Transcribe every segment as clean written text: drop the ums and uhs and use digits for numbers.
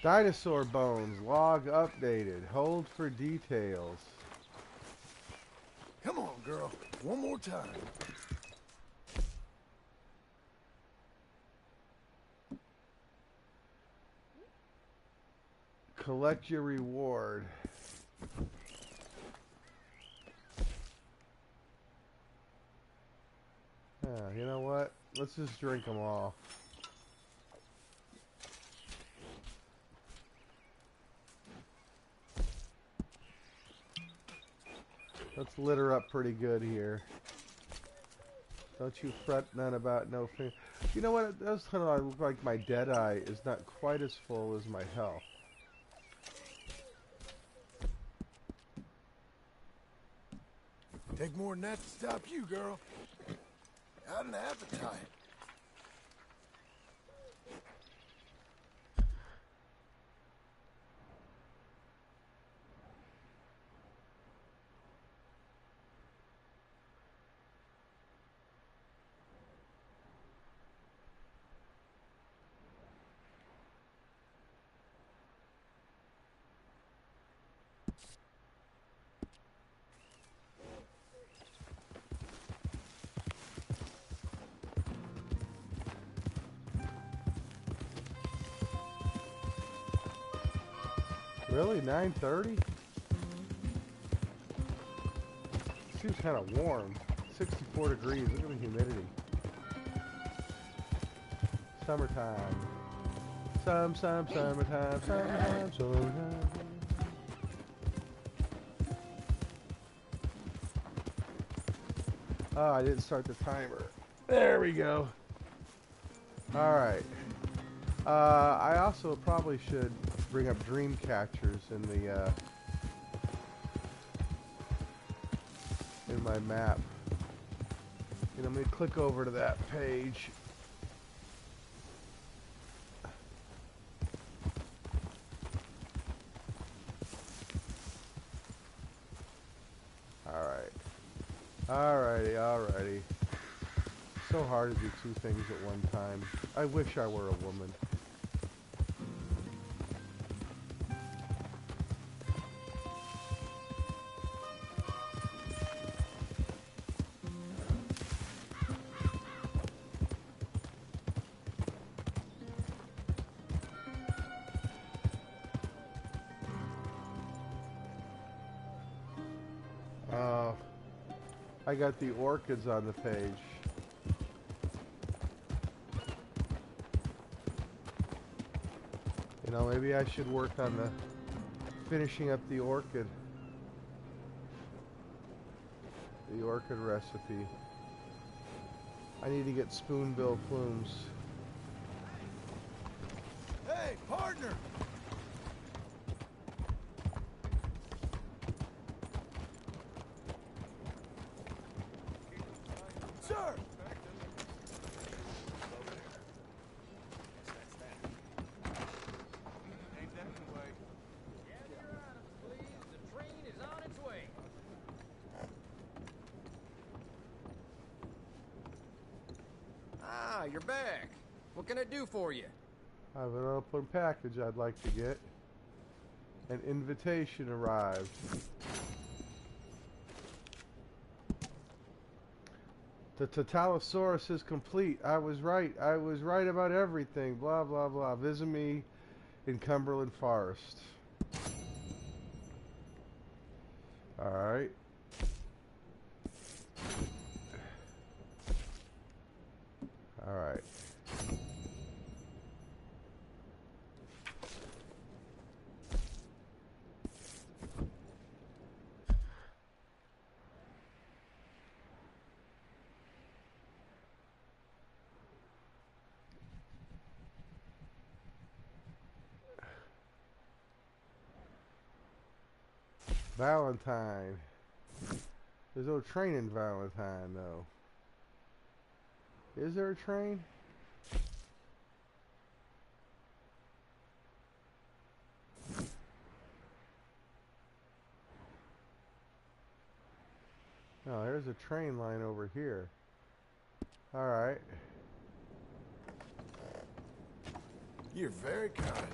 Dinosaur bones. Log updated. Hold for details. Come on, girl. One more time. Collect your reward. You know what? Let's just drink them all. Let's litter up pretty good here. Don't you fret none about no thing. You know what? It does kind of look like my dead eye is not quite as full as my health. Take more than that to stop you, girl. Got an appetite. Really? 9:30? Seems kind of warm. 64 degrees. Look at the humidity. Summertime. Summertime. Summertime. Oh, I didn't start the timer. There we go. Alright. I also probably should bring up dream catchers in my map. You know, let me click over to that page. Alrighty. So hard to do two things at one time. I wish I were a woman. I got the orchids on the page. You know, maybe I should work on finishing up the orchid recipe. I need to get spoonbill plumes. Hey, partner! Sir! Ah, you're back. What can I do for you? I have an open package I'd like to get. An invitation arrived. The Totalosaurus is complete. I was right. I was right about everything. Blah, blah, blah. Visit me in Cumberland Forest. Alright. Alright. Valentine. There's no train in Valentine, though. Is there a train? No, there's a train line over here. Alright. You're very kind.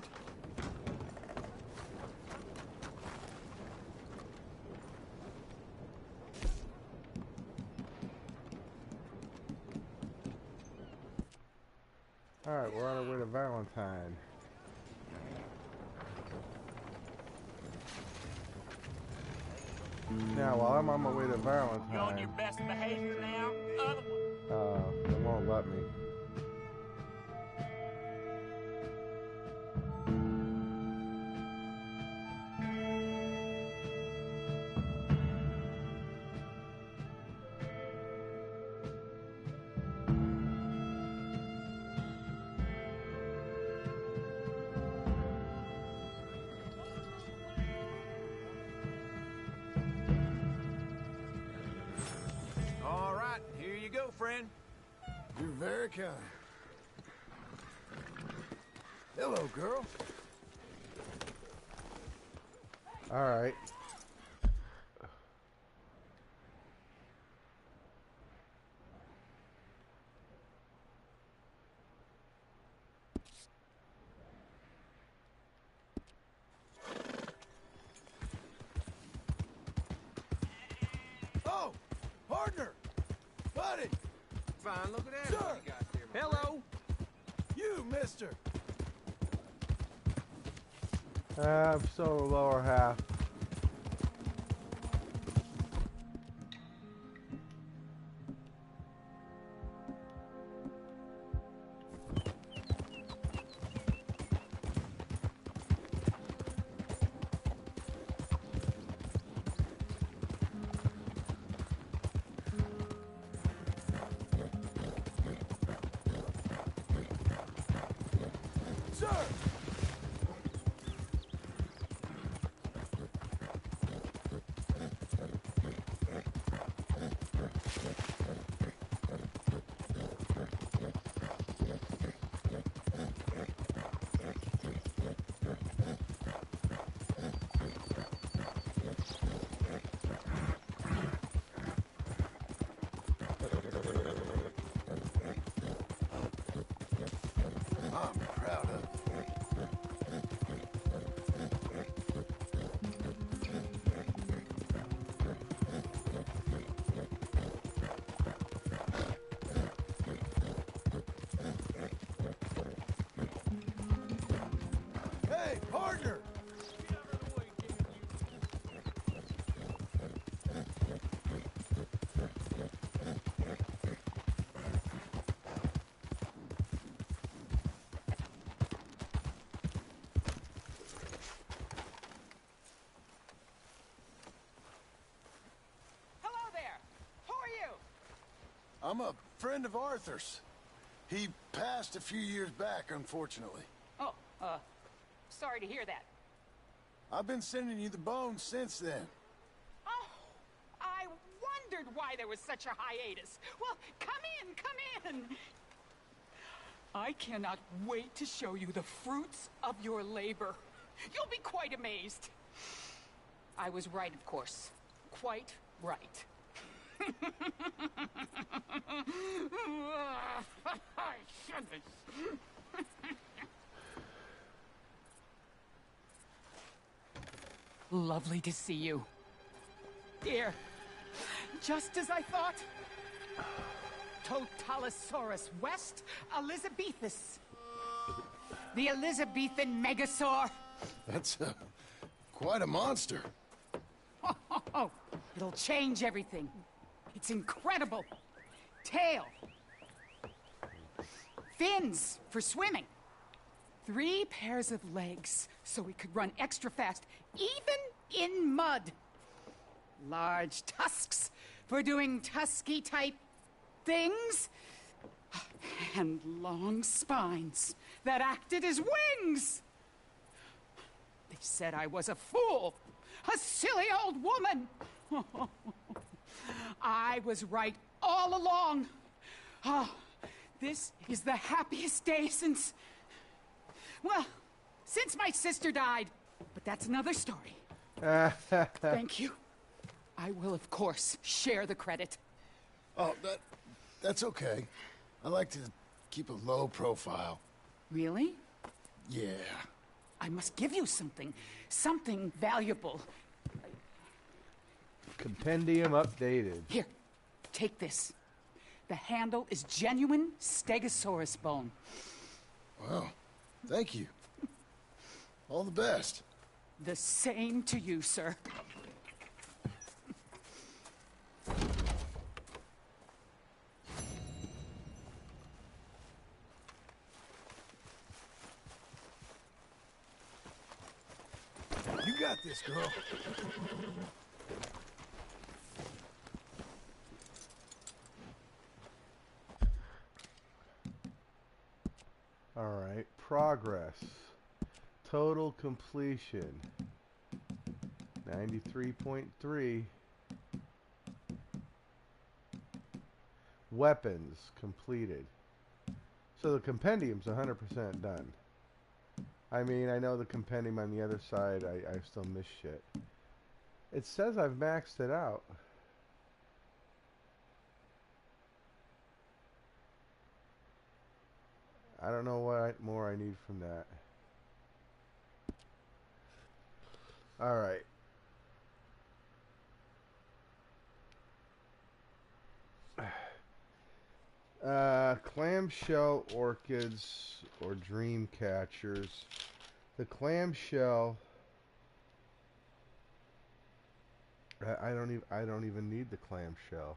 Alright, we're on our way to Valentine. Now, while I'm on my way to Valentine... You on your best behavior now? Other one. They won't let me. All right, here you go, friend. You're very kind. Hello, girl. Alright. Oh, partner. Buddy. Fine, look at that. Sir. What you got there, my friend. Hello. You, mister. I'm still the lower half. Sir. I'm proud of you. Hey, partner! Hello there. Who are you? I'm a friend of Arthur's. He passed a few years back, unfortunately. Oh, sorry to hear that. I've been sending you the bones since then. Oh, I wondered why there was such a hiatus. Well, come in, come in. I cannot wait to show you the fruits of your labor. You'll be quite amazed. I was right, of course. Quite right. Lovely to see you. Dear, just as I thought. Totalosaurus West Elizabethus. The Elizabethan Megasaur. That's quite a monster. Oh, it'll change everything. It's incredible. Tail. Fins for swimming. 3 pairs of legs so we could run extra fast, even in mud. Large tusks for doing tusky-type things. And long spines that acted as wings. They said I was a fool, a silly old woman. I was right all along. Oh, this is the happiest day since... Well, since my sister died. But that's another story. Thank you. I will, of course, share the credit. Oh, that's okay. I like to keep a low profile. Really? Yeah. I must give you something. Something valuable. Compendium updated. Here, take this. The handle is genuine Stegosaurus bone. Well, thank you. All the best. The same to you, sir. You got this, girl. Alright, progress. Total completion. 93.3. Weapons completed. So the compendium's 100% done. I mean, I know the compendium on the other side, I still miss shit. It says I've maxed it out. I don't know what more I need from that. Alright. Clamshell orchids or dream catchers. The clamshell, I don't even need the clamshell.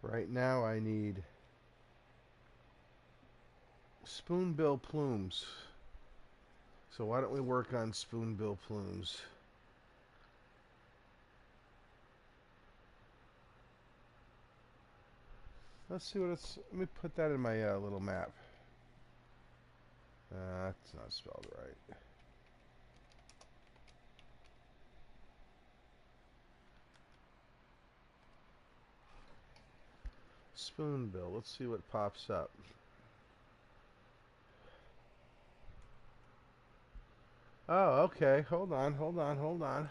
Right now I need spoonbill plumes. So why don't we work on spoonbill plumes? Let's see what it's. Let me put that in my little map. That's not spelled right. Spoonbill. Let's see what pops up. Oh, okay. Hold on.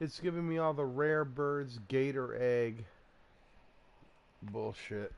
It's giving me all the rare birds, gator egg bullshit.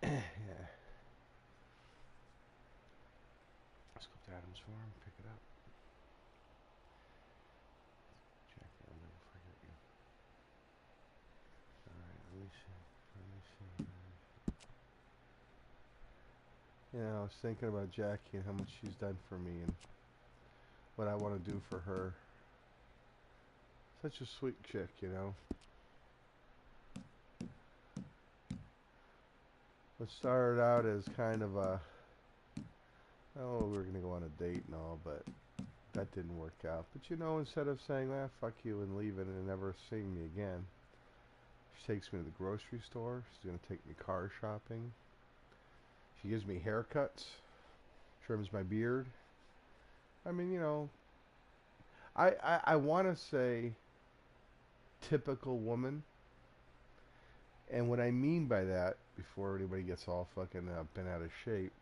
Yeah. Let's go to Adam's Farm, pick it up. Check, I'll never forget you. Alright, let me see. Yeah, I was thinking about Jackie and how much she's done for me and what I want to do for her. Such a sweet chick, you know. What started out as kind of a, oh, we were going to go on a date and all, but that didn't work out. But you know, instead of saying, ah, fuck you and leaving and never seeing me again, she takes me to the grocery store. She's going to take me car shopping. She gives me haircuts, trims my beard. I mean, you know, I want to say typical woman. And what I mean by that, before anybody gets all fucking bent out of shape,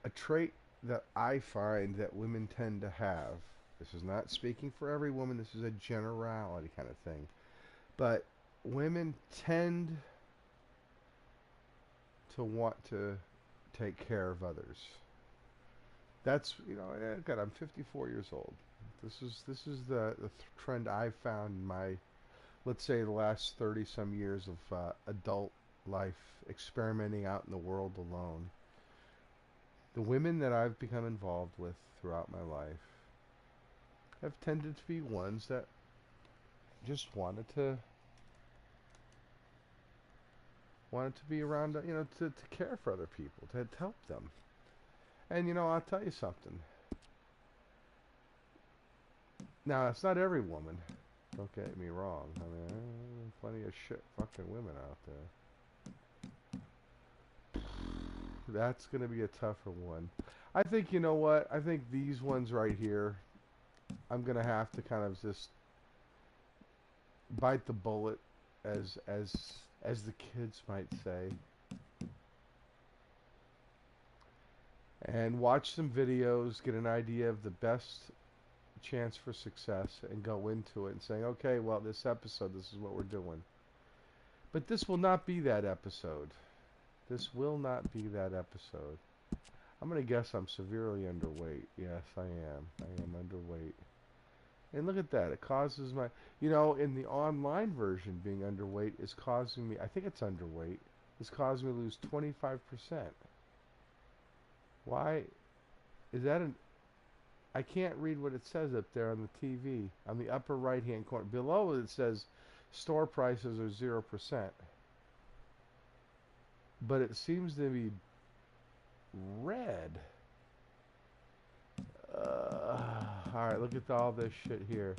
a trait that I find that women tend to have, this is not speaking for every woman, this is a generality kind of thing, but women tend to want to take care of others. That's, you know, God, I'm 54 years old. This is the trend I've found in my, let's say, the last 30 some years of adult life, experimenting out in the world alone. The women that I've become involved with throughout my life have tended to be ones that just wanted to be around, to care for other people, to help them. And I'll tell you something. Now, it's not every woman. Don't get me wrong. I mean, plenty of shit fucking women out there. That's going to be a tougher one. I think, you know what? I think these ones right here, I'm going to have to kind of just bite the bullet, as the kids might say, and watch some videos, get an idea of the best chance for success, and go into it and saying, okay, well, this episode, this is what we're doing. But this will not be that episode. This will not be that episode. I'm going to guess I'm severely underweight. Yes, I am. I am underweight. And look at that. It causes my... in the online version, being underweight is causing me... I think it's underweight. It's causing me to lose 25%. Why? Is that an... I can't read what it says up there on the TV. On the upper right-hand corner. Below it says store prices are 0%. But it seems to be red. Alright, look at all this shit here.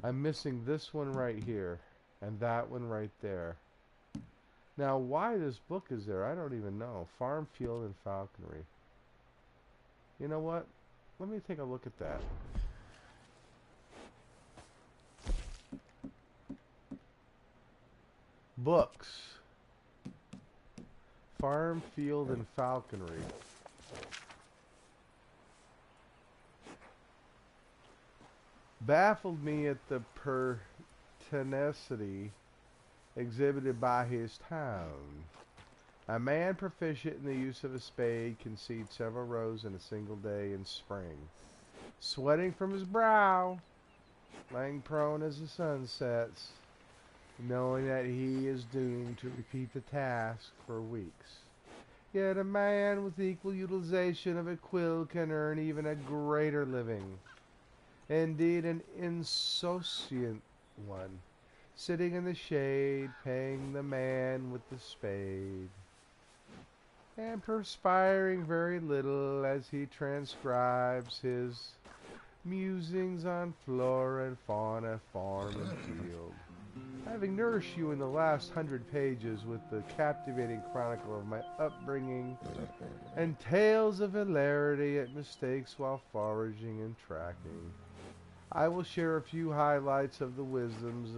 I'm missing this one right here. And that one right there. Now, why this book is there, I don't even know. Farm, Field, and Falconry. You know what? Let me take a look at that. Books. Farm, Field, and Falconry. Baffled me at the pertinacity exhibited by his tone. A man proficient in the use of a spade can seed several rows in a single day in spring. Sweating from his brow, laying prone as the sun sets, knowing that he is doomed to repeat the task for weeks. Yet a man with equal utilization of a quill can earn even a greater living. Indeed, an insouciant one, sitting in the shade, paying the man with the spade, and perspiring very little as he transcribes his musings on flora and fauna, farm and field. Having nourished you in the last 100 pages with the captivating chronicle of my upbringing and tales of hilarity at mistakes while foraging and tracking, I will share a few highlights of the wisdoms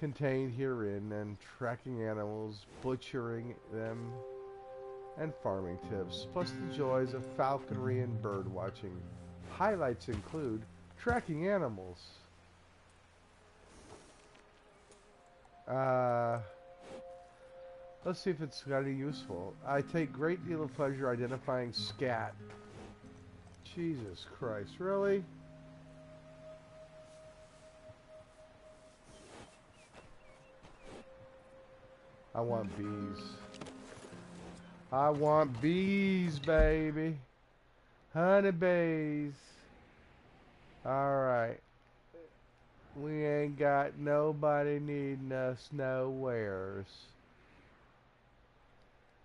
contained herein, and tracking animals, butchering them, and farming tips, plus the joys of falconry and bird watching. Highlights include tracking animals. Let's see if it's got any useful. I take great deal of pleasure identifying scat. Jesus Christ, really? I want bees. I want bees, baby. Honeybees. Alright. We ain't got nobody needing us nowheres.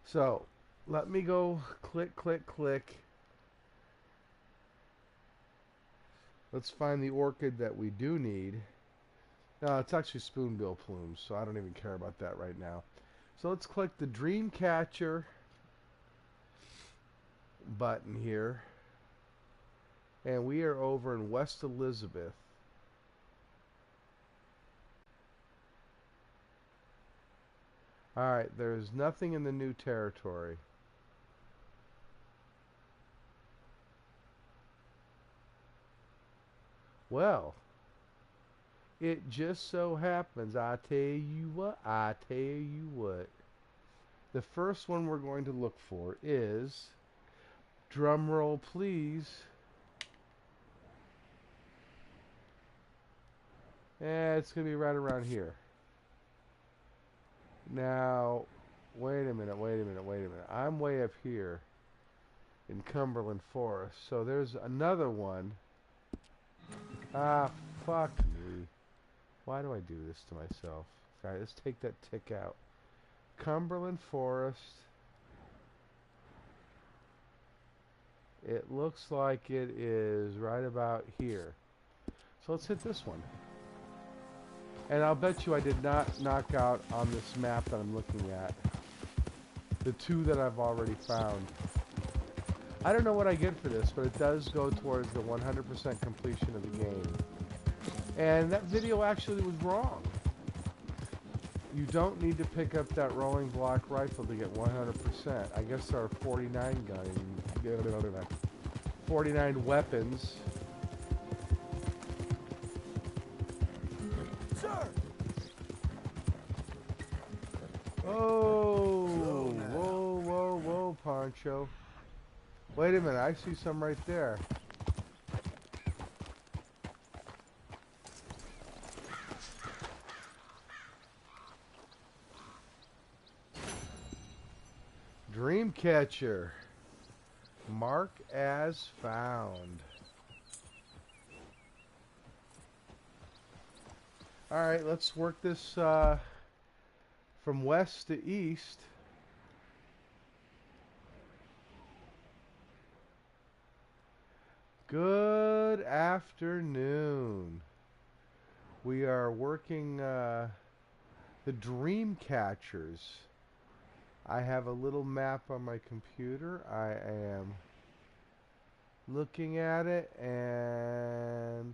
So, let me go click, click, click. Let's find the orchid that we do need. No, it's actually spoonbill plumes, so I don't even care about that right now. So let's click the Dreamcatcher button here. And we are over in West Elizabeth. Alright, there's nothing in the new territory. Well, it just so happens, I tell you what, the first one we're going to look for is, drum roll please, it's going to be right around here. Now, Wait a minute. I'm way up here in Cumberland Forest. So there's another one. Ah, fuck me. Why do I do this to myself? Alright, let's take that tick out. Cumberland Forest. It looks like it is right about here. So let's hit this one. And I'll bet you I did not knock out on this map that I'm looking at the two that I've already found. I don't know what I get for this, but it does go towards the 100% completion of the game. And that video actually was wrong. You don't need to pick up that rolling block rifle to get 100%. I guess there are 49 guns, 49 weapons. Sir! Oh, whoa, Poncho. Wait a minute, I see some right there. Dreamcatcher. Mark as found. Alright, let's work this from west to east. Good afternoon. We are working the Dreamcatchers. I have a little map on my computer. I am looking at it and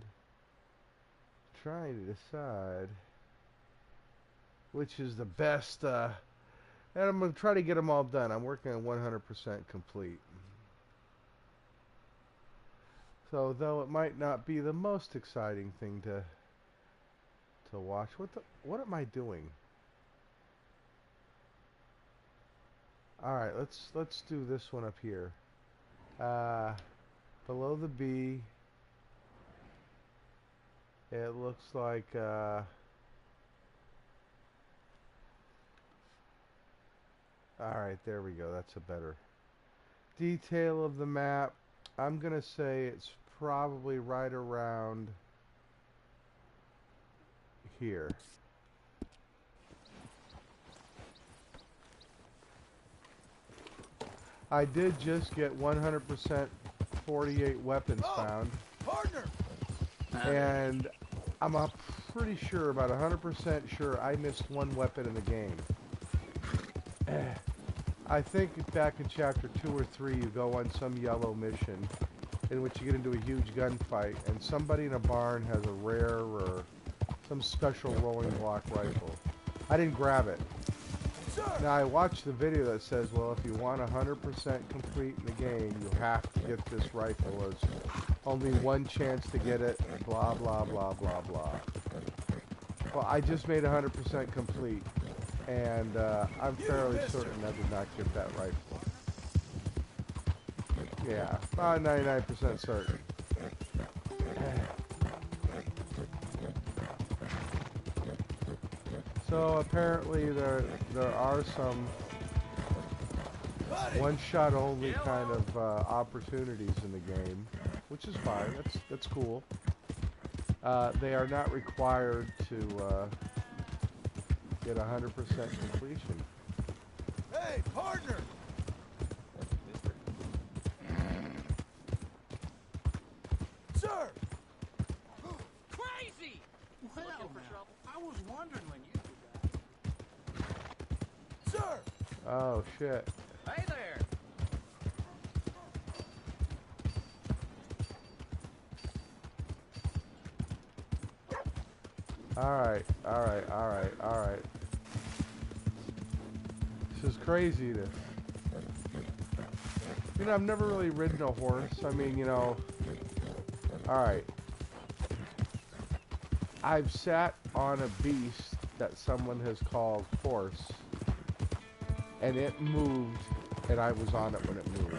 trying to decide which is the best. And I'm going to try to get them all done. I'm working on 100% complete. So, though it might not be the most exciting thing to watch, what am I doing? All right, let's do this one up here. Below the B, it looks like all right, there we go. That's a better detail of the map. I'm gonna say it's probably right around here. I did just get 100% 48 weapons found. Partner! And I'm pretty sure, about 100% sure, I missed one weapon in the game. I think back in chapter 2 or 3 you go on some yellow mission in which you get into a huge gunfight and somebody in a barn has a rare or some special rolling block rifle. I didn't grab it. Now I watched the video that says, well, if you want 100% complete in the game, you have to get this rifle. There's only one chance to get it, blah, blah, blah, blah, blah. Well, I just made 100% complete, and I'm fairly certain I did not get that rifle. Yeah, about 99% certain. So apparently there are some one-shot only kind of opportunities in the game, which is fine. That's cool. They are not required to get 100% completion. Hey, partner! Sir! Crazy! Well, now, I was wondering when you did that. Sir! Oh, shit. Hey there! Alright. This is crazy. You know, I've never really ridden a horse. I mean, you know... Alright. I've sat on a beast that someone has called horse. And it moved, and I was on it when it moved.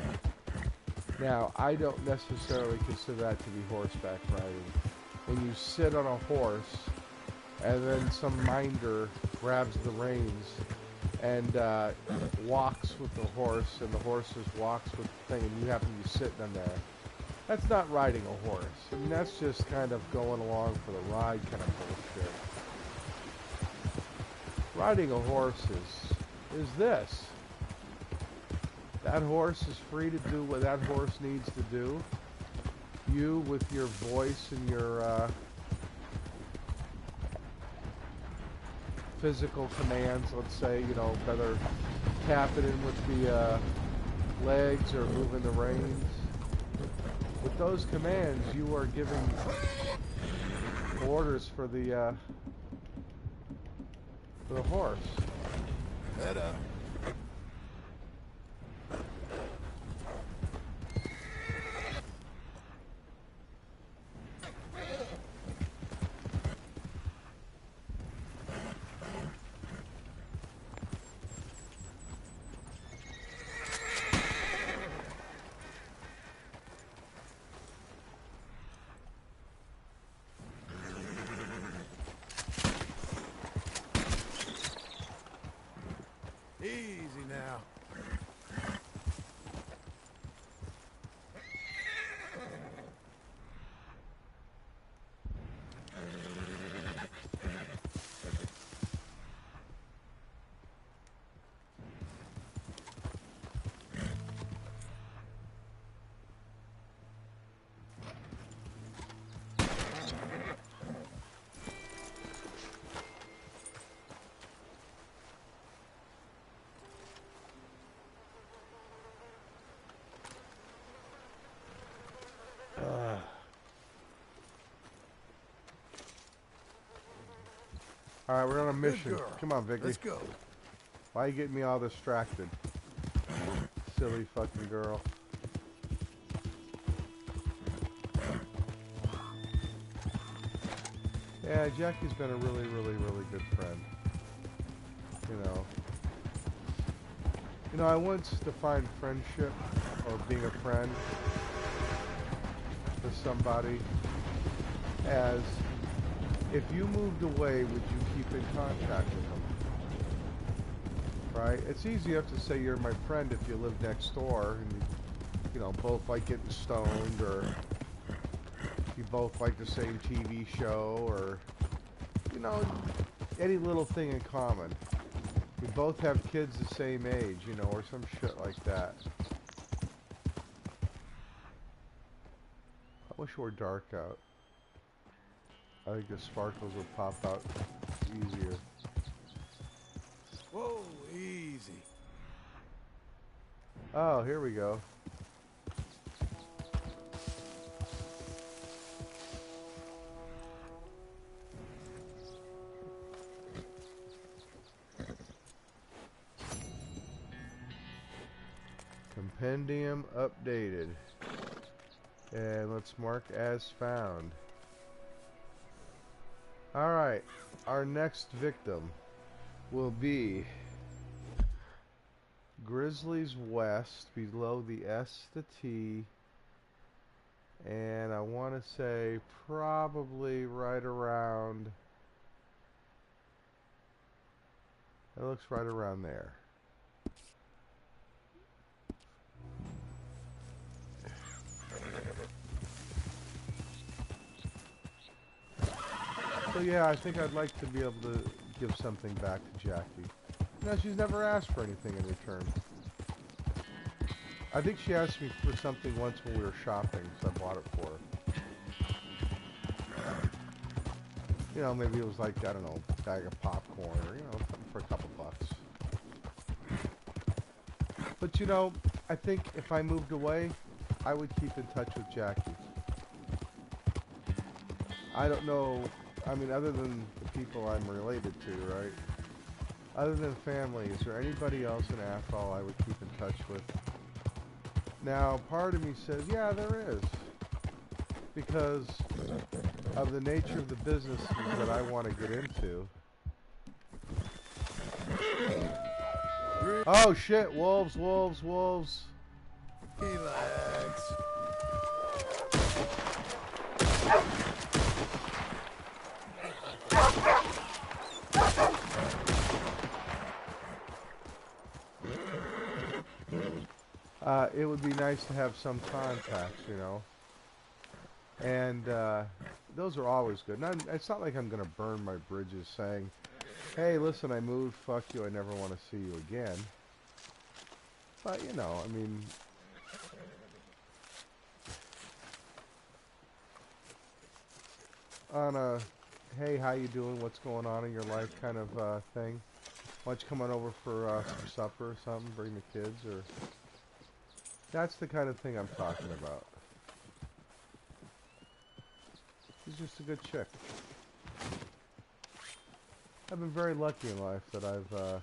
Now, I don't necessarily consider that to be horseback riding. When you sit on a horse... and then some minder grabs the reins and walks with the horse, and the horse just walks with the thing, and you happen to be sitting on there. That's not riding a horse. I mean, that's just kind of going along for the ride kind of bullshit. Riding a horse is this. That horse is free to do what that horse needs to do. You, with your voice and your physical commands, let's say, you know, whether tapping in with the legs or moving the reins. With those commands, you are giving orders for the horse. Head up. Easy now. All right, we're on a mission. Come on, Vicky. Let's go. Why are you getting me all distracted? Silly fucking girl. Yeah, Jackie's been a really, really, really good friend. You know, I once defined friendship, or being a friend with somebody, as if you moved away, would you keep in contact with them? Right? It's easy enough to say you're my friend if you live next door and you know, both like getting stoned, or you both like the same TV show, or, you know, any little thing in common. We both have kids the same age, you know, or some shit like that. I wish it were dark out. I think the sparkles would pop out easier. Whoa, easy. Oh, here we go. Compendium updated. And let's mark as found. Alright, our next victim will be Grizzlies West, below the S to T, and I want to say probably right around, it looks right around there. So yeah, I think I'd like to be able to give something back to Jackie. You know, she's never asked for anything in return. I think she asked me for something once when we were shopping, so I bought it for her. You know, maybe it was like, I don't know, a bag of popcorn, or, you know, something for a couple bucks. But, you know, I think if I moved away, I would keep in touch with Jackie. I don't know, I mean, other than the people I'm related to, right? Other than family, is there anybody else in Athol I would keep in touch with? Now, part of me says, yeah, there is. Because of the nature of the businesses that I want to get into. Oh shit, wolves, wolves, wolves. Relax. it would be nice to have some contacts, you know. And those are always good. Now, it's not like I'm going to burn my bridges saying, hey, listen, I moved, fuck you, I never want to see you again. But, you know, I mean, on a, hey, how you doing, what's going on in your life kind of thing. Why don't you come on over for some supper or something, bring the kids, or... That's the kind of thing I'm talking about. She's just a good chick. I've been very lucky in life that I've,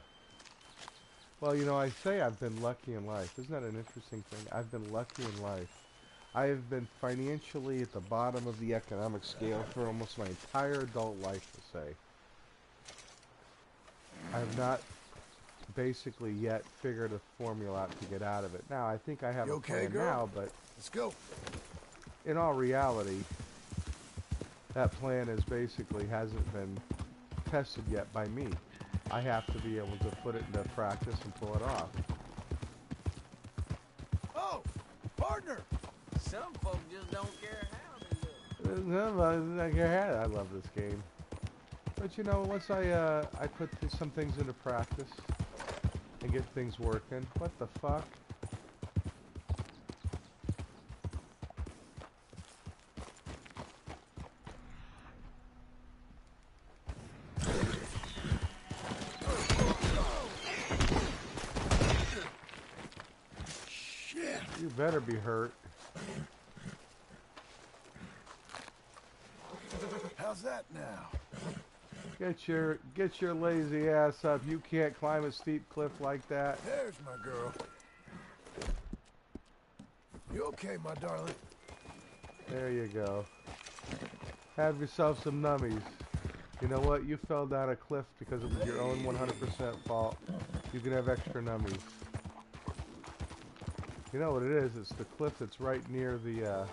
well, you know, I say I've been lucky in life. Isn't that an interesting thing? I've been lucky in life. I have been financially at the bottom of the economic scale for almost my entire adult life, to say. I have not basically yet figured a formula out to get out of it. Now, I think I have a plan now, but... Let's go. In all reality, that plan is basically hasn't been tested yet by me. I have to be able to put it into practice and pull it off. Oh, partner! Some folks just don't care how they look. I love this game. But you know, once I put some things into practice and get things working, what the fuck? Shit! You better be hurt. How's that now? Get your lazy ass up. You can't climb a steep cliff like that. There's my girl. You okay, my darling? There you go. Have yourself some nummies. You know what? You fell down a cliff because it was your own 100% fault. You can have extra nummies. You know what it is? It's the cliff that's right near the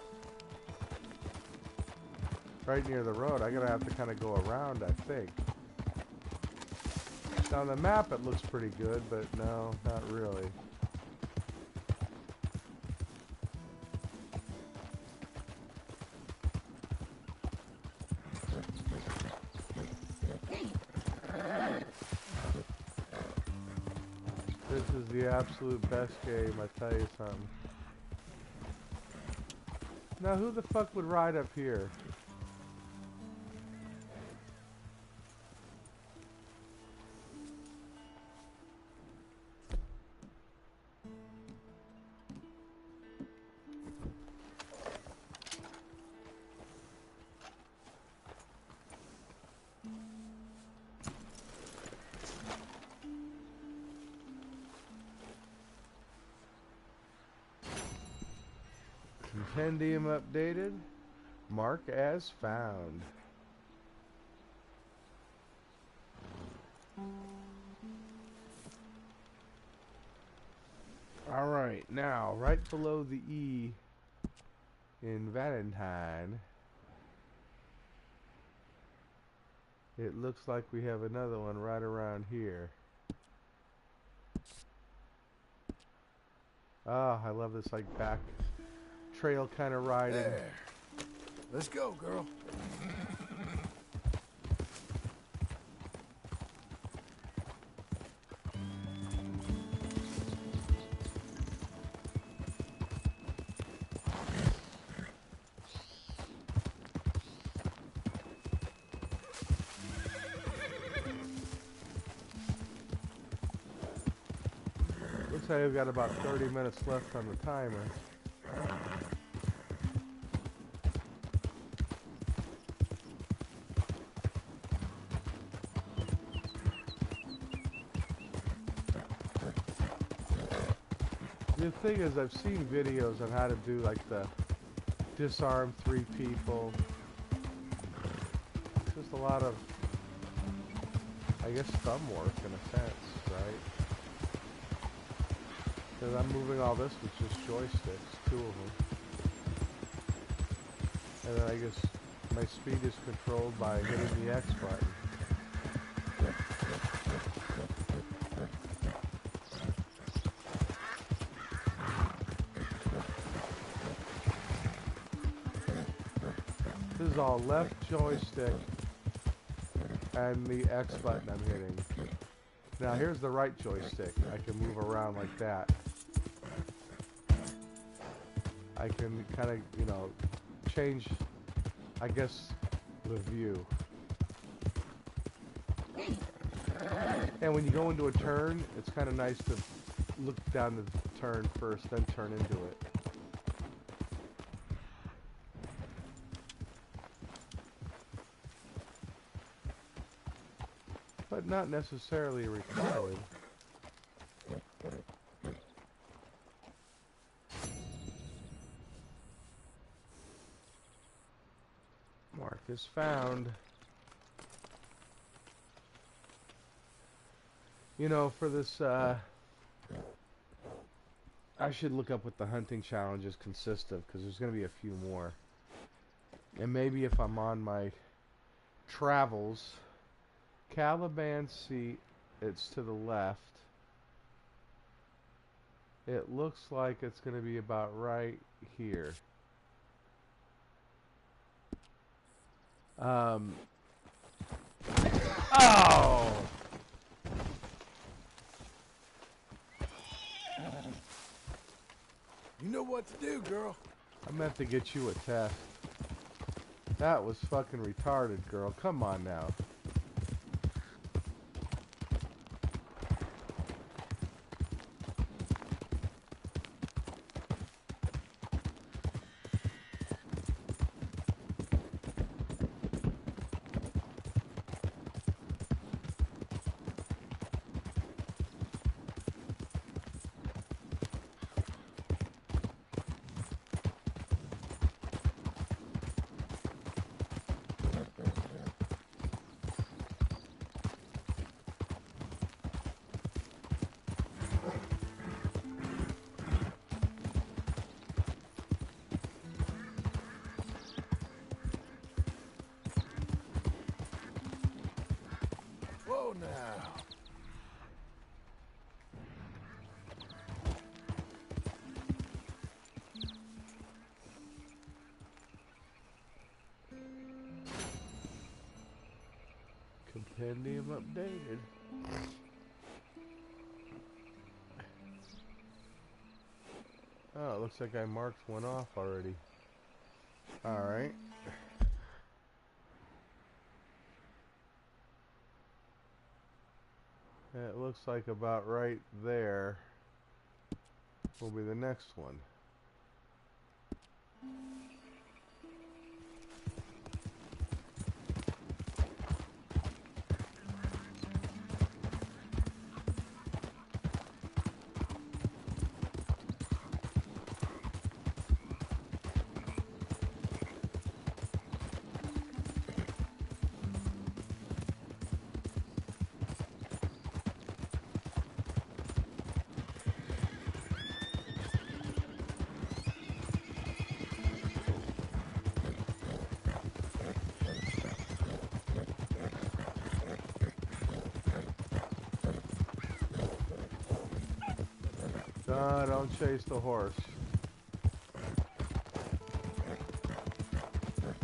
road. I'm gonna have to kind of go around, I think. Now on the map it looks pretty good, but no, not really. This is the absolute best game, I tell you something. Now who the fuck would ride up here? Compendium updated. Mark as found. Alright, now, right below the E in Valentine, it looks like we have another one right around here. Ah, I love this, like, back trail kind of riding. There. Let's go, girl. Looks like I've got about 30 minutes left on the timer. The thing is, I've seen videos on how to do like the disarm 3 people. It's just a lot of, I guess, thumb work in a sense, right? Because I'm moving all this with just joysticks, 2 of them. And then I guess my speed is controlled by hitting the X button. This is all left joystick and the X button I'm hitting. Now here's the right joystick. I can move around like that. I can kind of, you know, change, I guess, the view. And when you go into a turn, it's kind of nice to look down the turn first, then turn into it. But not necessarily required. Mark is found. You know, for this, I should look up what the hunting challenges consist of, because there's going to be a few more. And maybe if I'm on my travels, Caliban seat, it's to the left. It looks like it's going to be about right here. Oh! You know what to do, girl. I meant to get you a test. That was fucking retarded, girl. Come on now. Whoa now. Compendium updated. Oh, it looks like I marked one off already. Alright. It looks like about right there will be the next one. Don't chase the horse.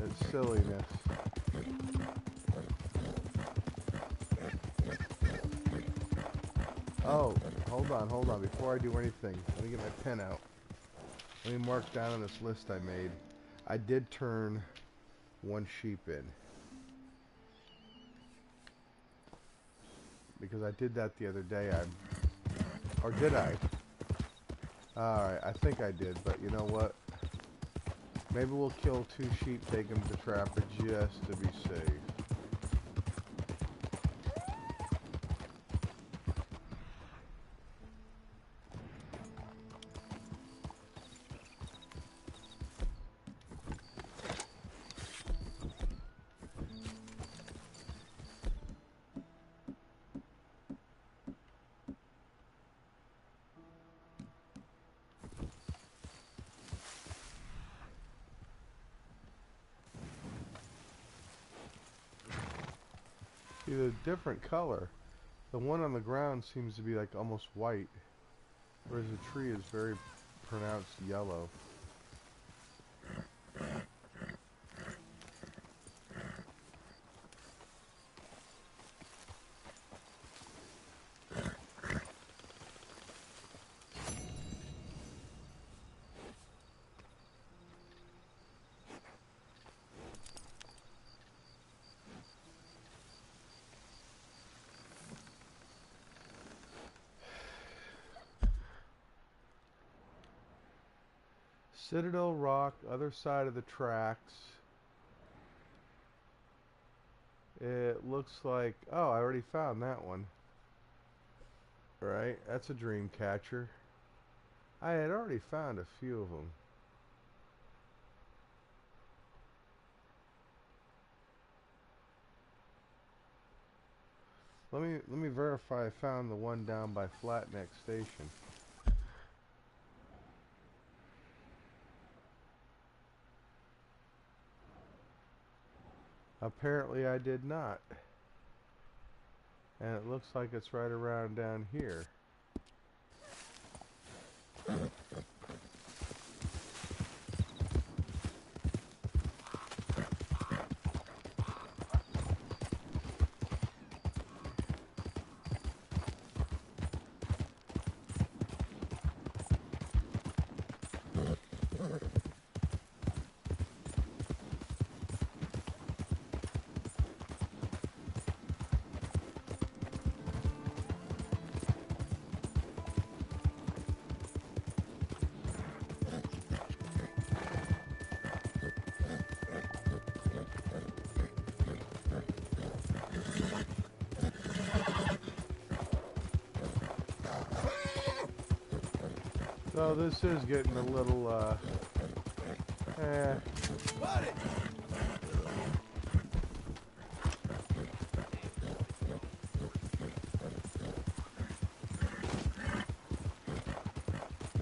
It's silliness. Oh, hold on. Before I do anything, let me get my pen out. Let me mark down on this list I made. I did turn one sheep in. Because I did that the other day. Or did I? Alright, I think I did, but you know what? Maybe we'll kill 2 sheep, take them to Trapper just to be safe. See, the different color. The one on the ground seems to be like almost white, whereas the tree is very pronounced yellow. Citadel Rock, other side of the tracks. It looks like... Oh, I already found that one. Right, that's a dream catcher. I had already found a few of them. Let me verify I found the one down by Flatneck Station. Apparently I did not. And it looks like it's right around down here. So this is getting a little, Buddy!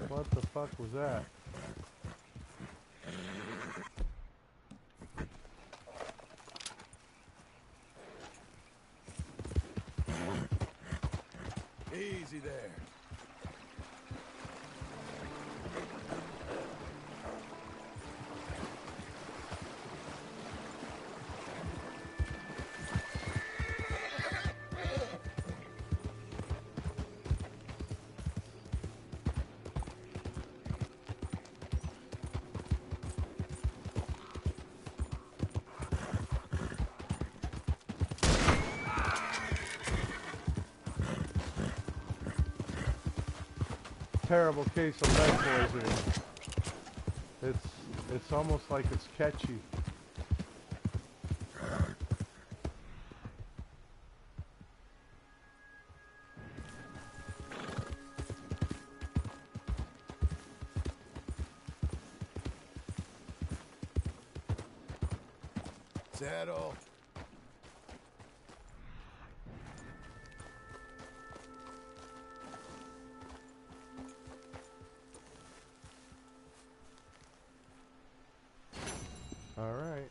What the fuck was that? Easy there. Terrible case of lead poisoning. It's almost like it's catchy. Settle. All right.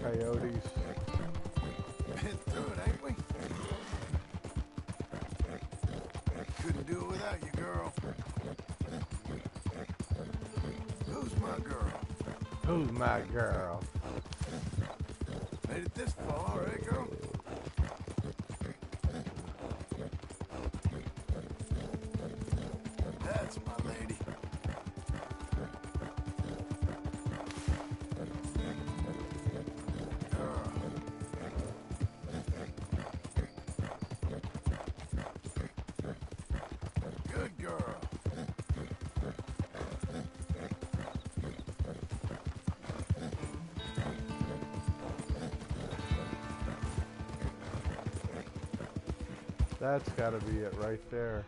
Coyotes. Been through it, ain't we? Couldn't do it without you, girl. my girl? Who's my girl? Made it this far, eh, girl? That's my lady. Girl. Good girl. That's gotta be it right there.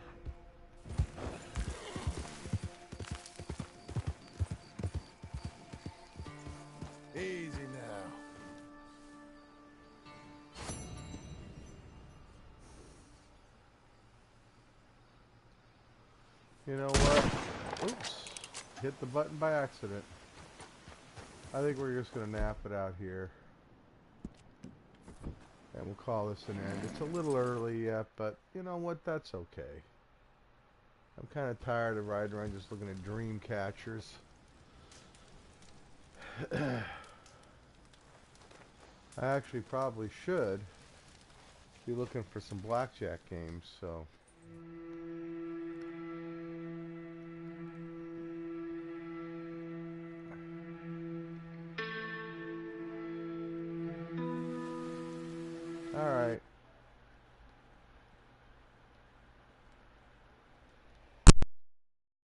Easy now. You know what? Oops. Hit the button by accident. I think we're just gonna nap it out here. And we'll call this an end. It's a little early yet, but you know what? That's okay. I'm kind of tired of riding around just looking at dream catchers. I actually probably should be looking for some blackjack games, so... Alright.